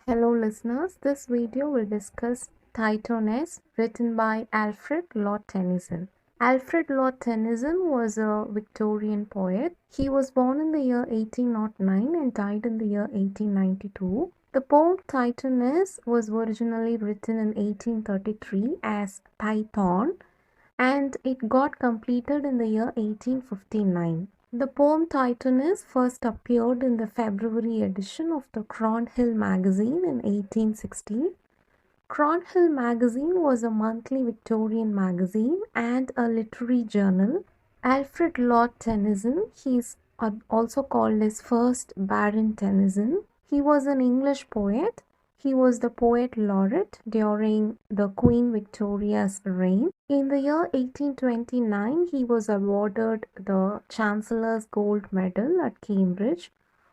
Hello listeners, this video will discuss Tithonus written by Alfred Lord Tennyson. Alfred Lord Tennyson was a Victorian poet. He was born in the year 1809 and died in the year 1892. The poem Tithonus was originally written in 1833 as Tithon and it got completed in the year 1859. The poem Tithonus first appeared in the February edition of the Cornhill magazine in 1860. Cornhill magazine was a monthly Victorian magazine and a literary journal. Alfred Lord Tennyson, he is also called as first Baron Tennyson. He was an English poet. He was the poet laureate during the Queen Victoria's reign. In the year 1829, he was awarded the Chancellor's Gold Medal at Cambridge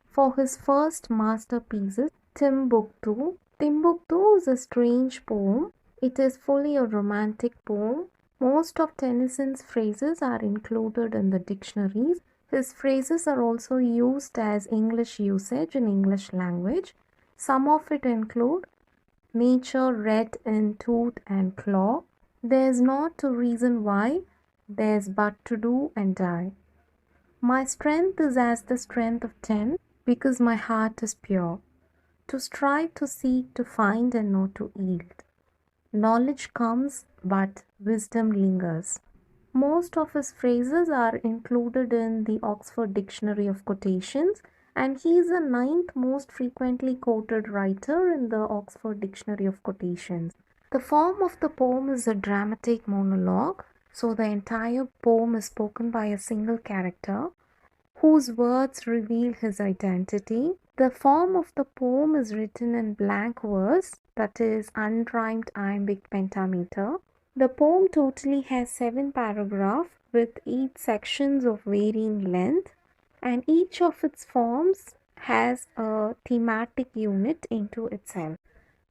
for his first masterpieces, Timbuktu. Timbuktu is a strange poem. It is fully a romantic poem. Most of Tennyson's phrases are included in the dictionaries. His phrases are also used as English usage in English language. Some of it include nature red in tooth and claw. There's not a reason why, there's but to do and die. My strength is as the strength of 10, because my heart is pure. To strive, to seek, to find, and not to yield. Knowledge comes, but wisdom lingers. Most of his phrases are included in the Oxford Dictionary of Quotations, and he is the 9th most frequently quoted writer in the Oxford Dictionary of Quotations. The form of the poem is a dramatic monologue, so the entire poem is spoken by a single character whose words reveal his identity. The form of the poem is written in blank verse, that is unrhymed iambic pentameter. The poem totally has 7 paragraphs with each sections of varying length, and each of its forms has a thematic unit into itself.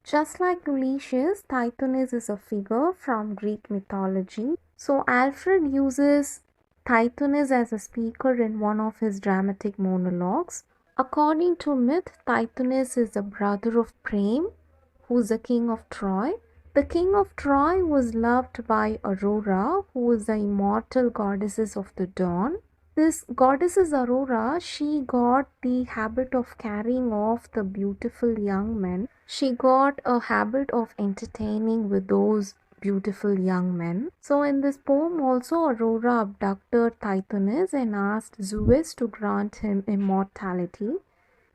Just like Ulysses, Tithonus is a figure from Greek mythology. So Alfred uses Tithonus as a speaker in one of his dramatic monologues. According to myth, Tithonus is the brother of Priam, who is the king of Troy. The king of Troy was loved by Aurora, who is the immortal goddess of the dawn. This goddess Aurora, she got the habit of carrying off the beautiful young men. She got a habit of entertaining with those beautiful young men. So in this poem also Aurora abducted Tithonus and asked Zeus to grant him immortality.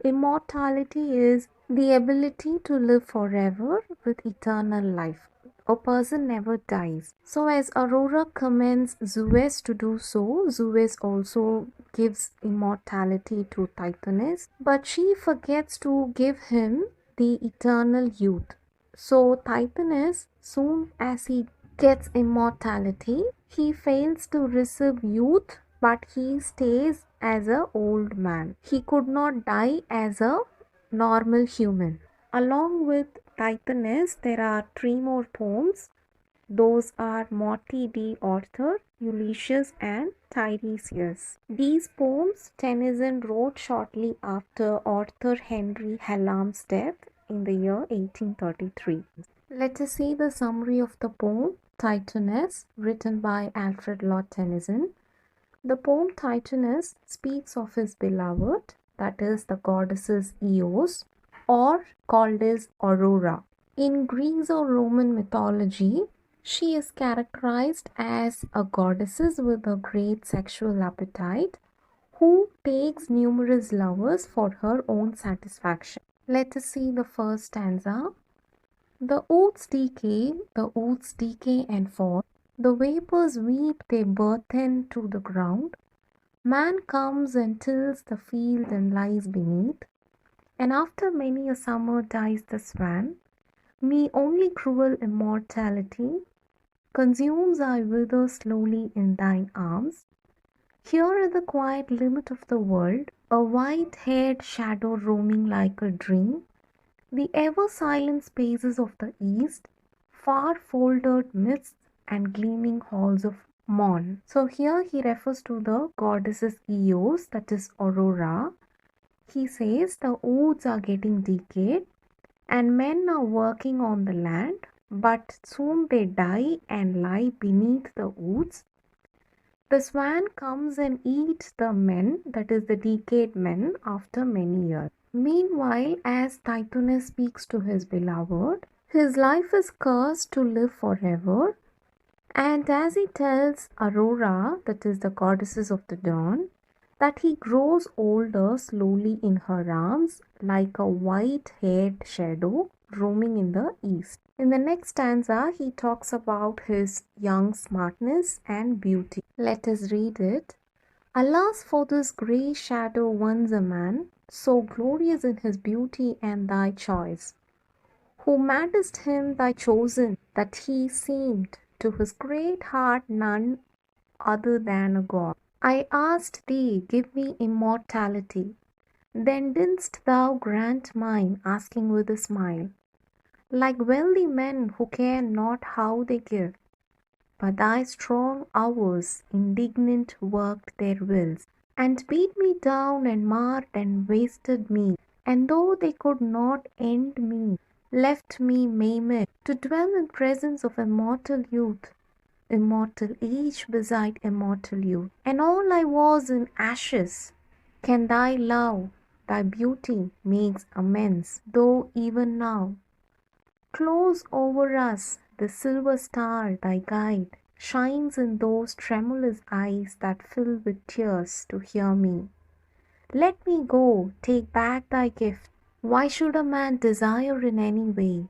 Immortality is the ability to live forever with eternal life. A person never dies. So as Aurora commands Zeus to do so, Zeus also gives immortality to Tithonus, but she forgets to give him the eternal youth. So Tithonus, soon as he gets immortality, he fails to receive youth, but he stays as an old man. He could not die as a normal human. Along with Tithonus, there are 3 more poems. Those are Morte de Arthur, Ulysses, and Tiresias. These poems Tennyson wrote shortly after Arthur Henry Hallam's death in the year 1833. Let us see the summary of the poem Tithonus, written by Alfred Lord Tennyson. The poem Tithonus speaks of his beloved, that is the goddess Eos, or called as Aurora. In Greek or Roman mythology, she is characterized as a goddess with a great sexual appetite who takes numerous lovers for her own satisfaction. Let us see the first stanza. The oats decay and fall. The vapors weep, they burthen to the ground. Man comes and tills the field and lies beneath. And after many a summer dies the swan. Me only cruel immortality consumes I wither slowly in thine arms. Here at the quiet limit of the world, a white-haired shadow roaming like a dream, the ever-silent spaces of the east, far-folded mists and gleaming halls of morn. So here he refers to the goddesses Eos, that is Aurora. He says the woods are getting decayed and men are working on the land, but soon they die and lie beneath the woods. The swan comes and eats the men, that is, the decayed men, after many years. Meanwhile, as Tithonus speaks to his beloved, his life is cursed to live forever. And as he tells Aurora, that is the goddesses of the dawn, that he grows older slowly in her arms like a white-haired shadow roaming in the east. In the next stanza, he talks about his young smartness and beauty. Let us read it. Alas for this grey shadow once a man, so glorious in his beauty and thy choice. Who madest him thy chosen, that he seemed to his great heart none other than a god. I asked thee, give me immortality. Then didst thou grant mine, asking with a smile, like wealthy men who care not how they give. But thy strong hours indignant worked their wills, and beat me down and marred and wasted me, and though they could not end me, left me maimed, to dwell in presence of immortal youth, immortal age beside immortal youth. And all I was in ashes, can thy love, thy beauty makes amends, though even now, close over us the silver star, thy guide, shines in those tremulous eyes that fill with tears to hear me. Let me go, take back thy gift. Why should a man desire in any way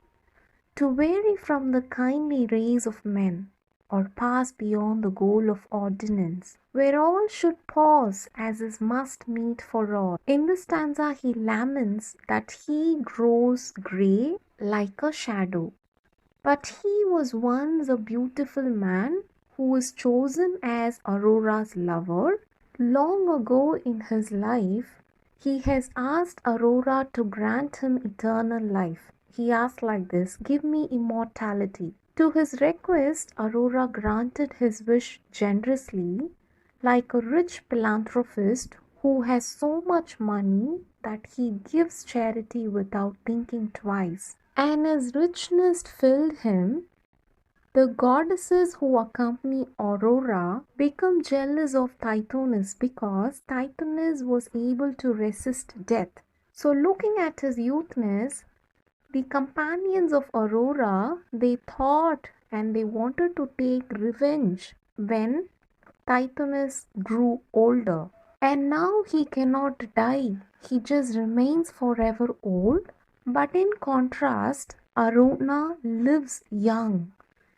to vary from the kindly rays of men, or pass beyond the goal of ordinance, where all should pause as is must meet for all? In this stanza, he laments that he grows grey like a shadow. But he was once a beautiful man who was chosen as Aurora's lover. Long ago in his life, he has asked Aurora to grant him eternal life. He asked like this, give me immortality. To his request, Aurora granted his wish generously, like a rich philanthropist who has so much money that he gives charity without thinking twice. And as richness filled him, the goddesses who accompany Aurora become jealous of Tithonus because Tithonus was able to resist death. So looking at his youthness, the companions of Aurora, they thought and they wanted to take revenge when Tithonus grew older. And now he cannot die. He just remains forever old. But in contrast, Aurora lives young.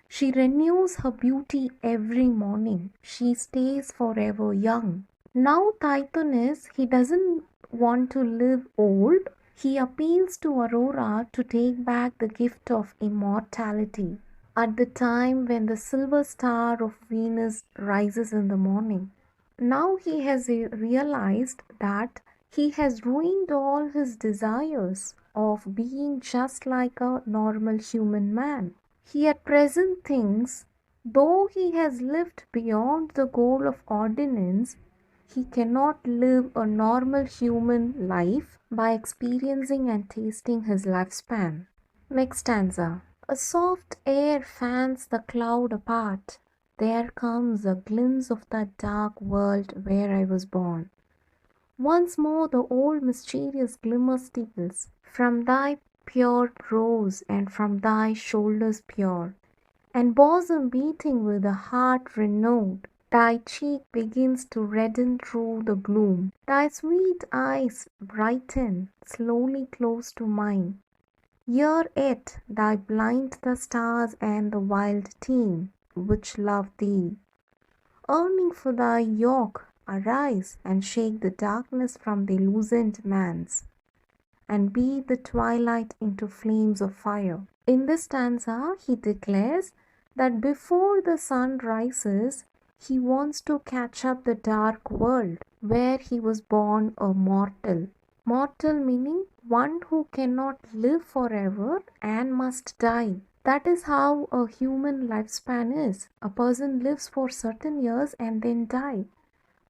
She renews her beauty every morning. She stays forever young. Now Tithonus, he doesn't want to live old. He appeals to Aurora to take back the gift of immortality at the time when the silver star of Venus rises in the morning. Now he has realized that he has ruined all his desires of being just like a normal human man. He at present thinks, though he has lived beyond the goal of ordinance, he cannot live a normal human life by experiencing and tasting his lifespan. Next stanza. A soft air fans the cloud apart. There comes a glimpse of that dark world where I was born. Once more the old mysterious glimmer steals from thy pure brows and from thy shoulders pure, and bosom beating with a heart renewed, thy cheek begins to redden through the gloom. Thy sweet eyes brighten slowly close to mine. Ere yet thy blind the stars and the wild team which love thee. Yearning for thy yoke, arise and shake the darkness from the loosened man's, and beat the twilight into flames of fire. In this stanza, he declares that before the sun rises, he wants to catch up the dark world where he was born a mortal. Mortal meaning one who cannot live forever and must die. That is how a human lifespan is. A person lives for certain years and then die.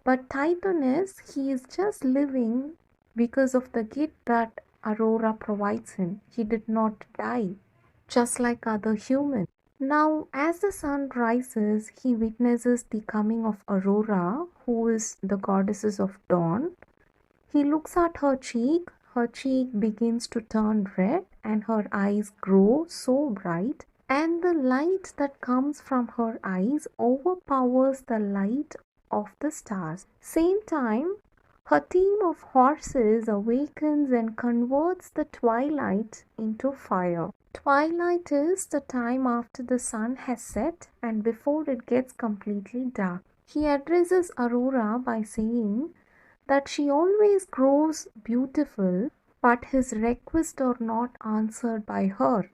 But Tithonus, he is just living because of the gift that Aurora provides him. He did not die, just like other humans. Now, as the sun rises, he witnesses the coming of Aurora, who is the goddess of dawn. He looks at her cheek begins to turn red, and her eyes grow so bright, and the light that comes from her eyes overpowers the light of the stars. Same time, her team of horses awakens and converts the twilight into fire. Twilight is the time after the sun has set and before it gets completely dark. He addresses Aurora by saying that she always grows beautiful, but his requests are not answered by her.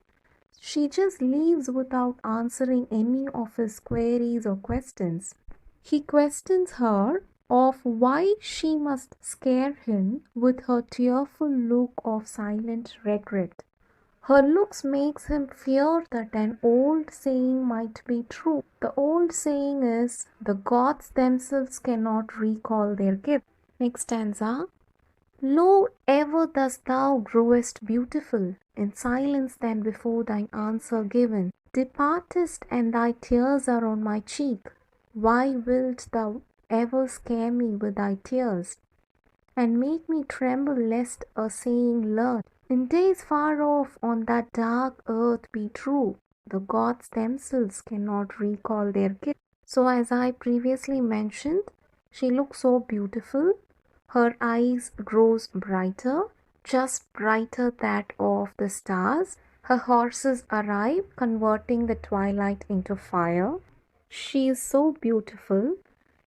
She just leaves without answering any of his queries or questions. He questions her of why she must scare him with her tearful look of silent regret. Her looks makes him fear that an old saying might be true. The old saying is, the gods themselves cannot recall their gift. Next stanza. Lo, ever thus thou growest beautiful, in silence then before thine answer given. Departest and thy tears are on my cheek. Why wilt thou ever scare me with thy tears, and make me tremble lest a saying learned in days far off on that dark earth be true? The gods themselves cannot recall their gift. So as I previously mentioned, she looks so beautiful. Her eyes grows brighter, just brighter that of the stars. Her horses arrive, converting the twilight into fire. She is so beautiful,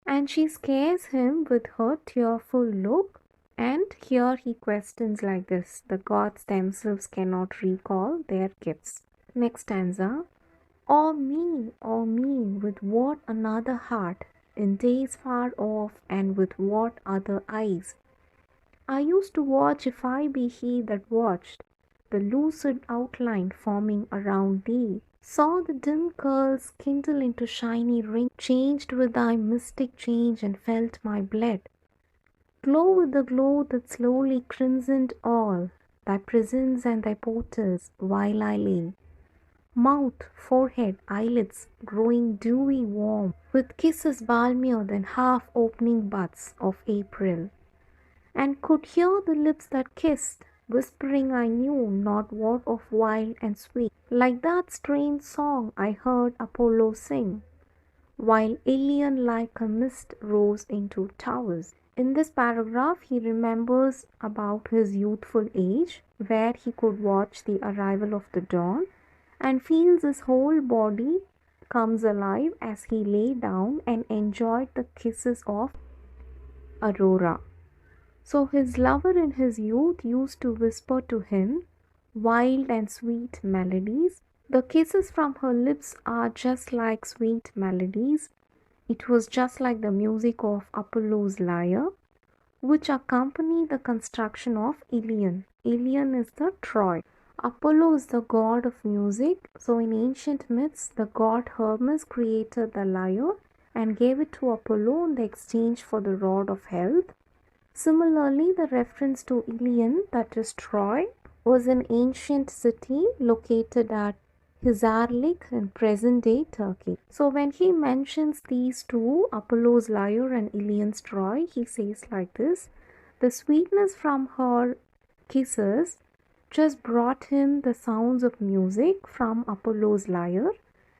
and she scares him with her tearful look. And here he questions like this: the gods themselves cannot recall their gifts. Next stanza. Oh me, with what another heart, in days far off, and with what other eyes I used to watch if I be he that watched, the lucid outline forming around thee, saw the dim curls kindle into shiny rings, changed with thy mystic change, and felt my blood glow with the glow that slowly crimsoned all thy prisons and thy portals, while I lay. Mouth, forehead, eyelids growing dewy warm, with kisses balmier than half-opening buds of April, and could hear the lips that kissed, whispering I knew not what of wild and sweet, like that strange song I heard Apollo sing, while Ilion like a mist rose into towers. In this paragraph, he remembers about his youthful age, where he could watch the arrival of the dawn, and feels his whole body comes alive as he lay down and enjoyed the kisses of Aurora. So his lover in his youth used to whisper to him wild and sweet melodies. The kisses from her lips are just like sweet melodies. It was just like the music of Apollo's lyre, which accompany the construction of Ilion. Ilion is the Troy. Apollo is the god of music. So in ancient myths, the god Hermes created the lyre and gave it to Apollo in the exchange for the rod of health. Similarly, the reference to Ilion, that is Troy, was an ancient city located at Hizarlik in present-day Turkey. So when he mentions these two, Apollo's lyre and Ilion's Troy, he says like this: the sweetness from her kisses just brought him the sounds of music from Apollo's lyre,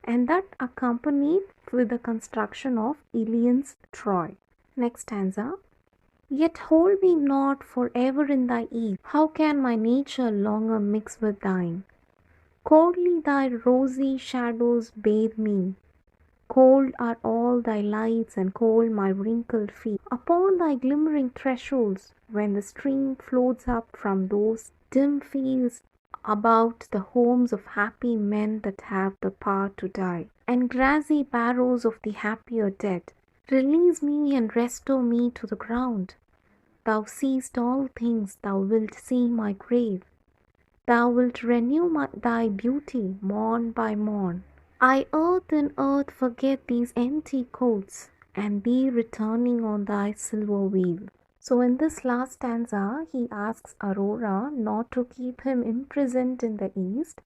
and that accompanied with the construction of Ilion's Troy. Next stanza. Yet hold me not for ever in thy ease. How can my nature longer mix with thine? Coldly thy rosy shadows bathe me. Cold are all thy lights, and cold my wrinkled feet. Upon thy glimmering thresholds, when the stream floats up from those dim fields about the homes of happy men that have the power to die, and grassy barrows of the happier dead, release me and restore me to the ground. Thou seest all things, thou wilt see my grave. Thou wilt renew thy beauty morn by morn. I earth in earth forget these empty courts, and thee returning on thy silver wheel. So in this last stanza, he asks Aurora not to keep him imprisoned in the east,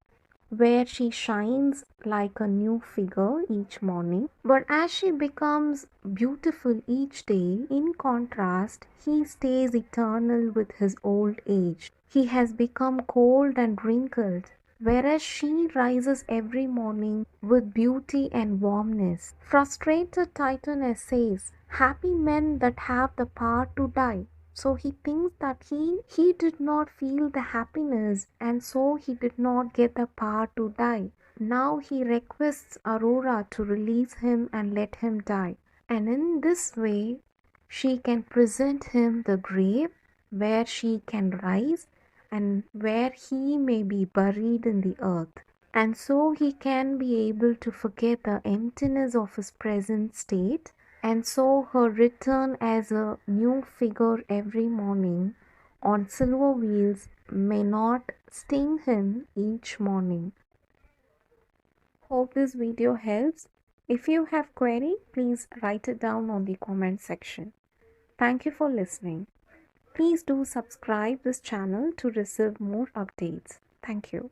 where she shines like a new figure each morning. But as she becomes beautiful each day, in contrast, he stays eternal with his old age. He has become cold and wrinkled, whereas she rises every morning with beauty and warmness. Frustrated Tithonus says, "Happy men that have the power to die." So he thinks that he did not feel the happiness, and so he did not get the power to die. Now he requests Aurora to release him and let him die. And in this way, she can present him the grave where she can rise and where he may be buried in the earth. And so he can be able to forget the emptiness of his present state, and so her return as a new figure every morning on silver wheels may not sting him each morning. Hope this video helps. If you have query, please write it down on the comment section. Thank you for listening. Please do subscribe this channel to receive more updates. Thank you.